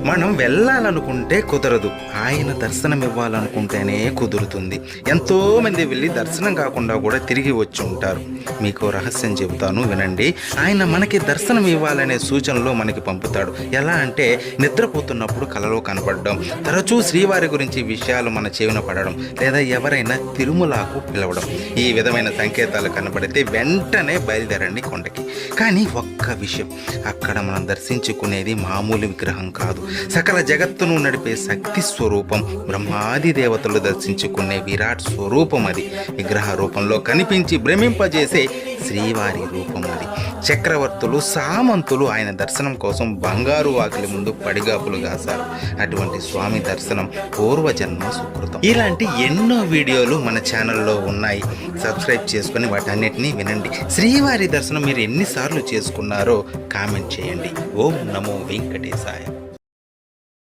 మనం వెళ్ళాలనుకుంటే కుదరదు, ఆయన దర్శనం ఇవ్వాలనుకుంటేనే కుదురుతుంది. ఎంతోమంది వెళ్ళి దర్శనం కాకుండా కూడా తిరిగి వచ్చి ఉంటారు. మీకు రహస్యం చెబుతాను, వినండి. ఆయన మనకి దర్శనం ఇవ్వాలనే సూచనలు మనకి పంపుతాడు. ఎలా అంటే నిద్రపోతున్నప్పుడు కలలో కనపడడం, తరచూ శ్రీవారి గురించి విషయాలు మన చెవిన పడడం, లేదా ఎవరైనా తిరుమలకు పిలవడం. ఈ విధమైన సంకేతాలు కనబడితే వెంటనే బయలుదేరండి కొండకి. కానీ ఒక్క విషయం, అక్కడ మనం దర్శించుకునేది మామూలు విగ్రహం కాదు, సకల జగత్తును నడిపే శక్తి స్వరూపం, బ్రహ్మాది దేవతలు దర్శించుకునే విరాట్ స్వరూపం అది. విగ్రహ రూపంలో కనిపించి భ్రమింపజేసే శ్రీవారి రూపం అది. చక్రవర్తులు, సామంతులు ఆయన దర్శనం కోసం బంగారు వాకిలి ముందు పడిగాపులు కాశారు. అటువంటి స్వామి దర్శనం పూర్వజన్మ సుకృతం. ఇలాంటి ఎన్నో వీడియోలు మన ఛానల్లో ఉన్నాయి. సబ్స్క్రైబ్ చేసుకుని వాటన్నిటినీ వినండి. శ్రీవారి దర్శనం మీరు ఎన్నిసార్లు చేసుకున్నారో కామెంట్ చేయండి. ఓం నమో వెంకటేశాయ.